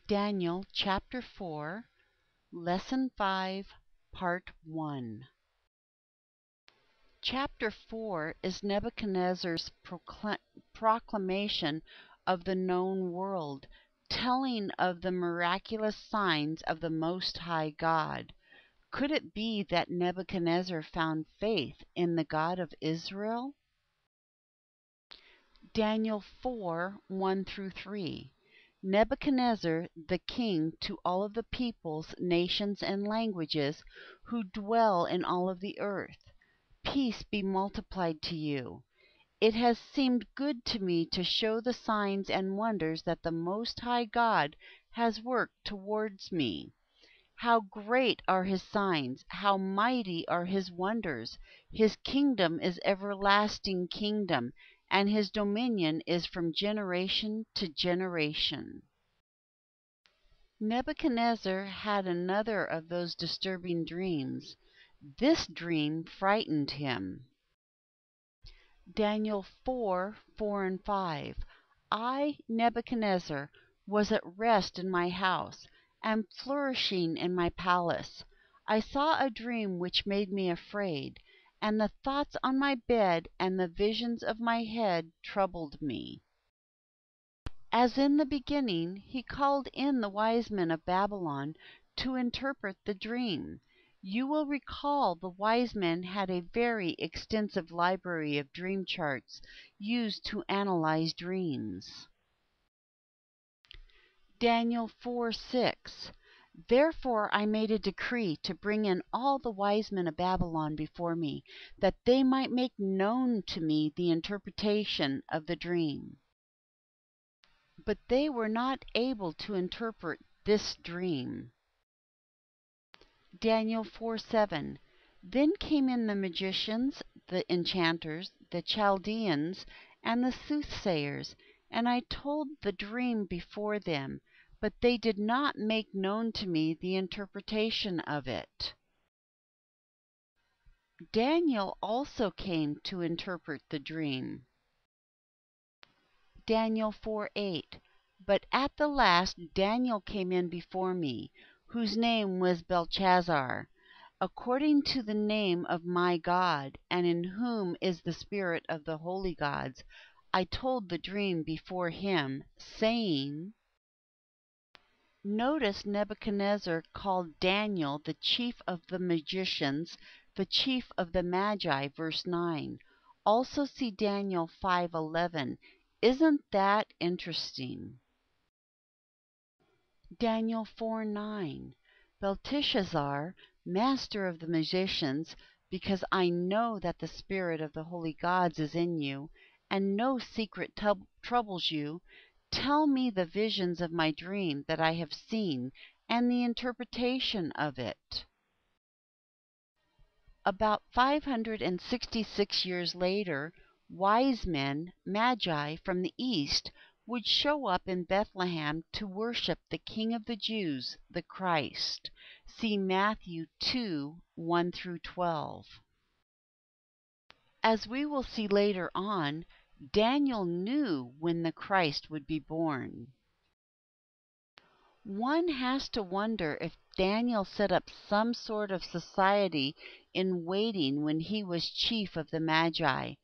Daniel chapter 4, lesson 5, part 1. Chapter 4 is Nebuchadnezzar's proclamation of the known world, telling of the miraculous signs of the Most High God. Could it be that Nebuchadnezzar found faith in the God of Israel? Daniel 4, 1 through 3. Nebuchadnezzar the king, to all of the peoples, nations, and languages who dwell in all of the earth, peace be multiplied to you. It has seemed good to me to show the signs and wonders that the Most High God has worked towards me. How great are his signs, how mighty are his wonders. His kingdom is everlasting kingdom, and his dominion is from generation to generation. Nebuchadnezzar had another of those disturbing dreams. This dream frightened him. Daniel 4, 4 and 5. I, Nebuchadnezzar, was at rest in my house, and flourishing in my palace. I saw a dream which made me afraid, and the thoughts on my bed and the visions of my head troubled me. As in the beginning, he called in the wise men of Babylon to interpret the dream. You will recall the wise men had a very extensive library of dream charts used to analyze dreams. Daniel 4:6. Therefore I made a decree to bring in all the wise men of Babylon before me, that they might make known to me the interpretation of the dream. But they were not able to interpret this dream. Daniel 4:7. Then came in the magicians, the enchanters, the Chaldeans, and the soothsayers, and I told the dream before them, but they did not make known to me the interpretation of it. Daniel also came to interpret the dream. Daniel 4:8. But at the last Daniel came in before me, whose name was Belshazzar, according to the name of my God, and in whom is the spirit of the holy gods. I told the dream before him, saying. Notice Nebuchadnezzar called Daniel the chief of the magicians, the chief of the magi, verse 9. Also see Daniel 5:11. Isn't that interesting? Daniel 4:9. Belteshazzar, master of the magicians, because I know that the spirit of the holy gods is in you, and no secret troubles you, tell me the visions of my dream that I have seen, and the interpretation of it. About 566 years later, wise men, magi from the east, would show up in Bethlehem to worship the King of the Jews, the Christ. See Matthew 2, 1 through 12. As we will see later on, Daniel knew when the Christ would be born. One has to wonder if Daniel set up some sort of society in waiting when he was chief of the Magi.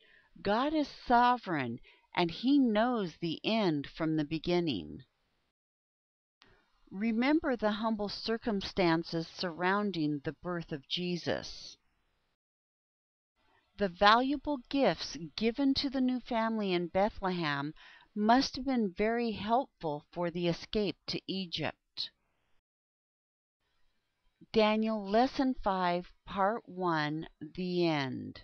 God is sovereign, and he knows the end from the beginning. Remember the humble circumstances surrounding the birth of Jesus. The valuable gifts given to the new family in Bethlehem must have been very helpful for the escape to Egypt. Daniel Lesson 5, Part 1, The End.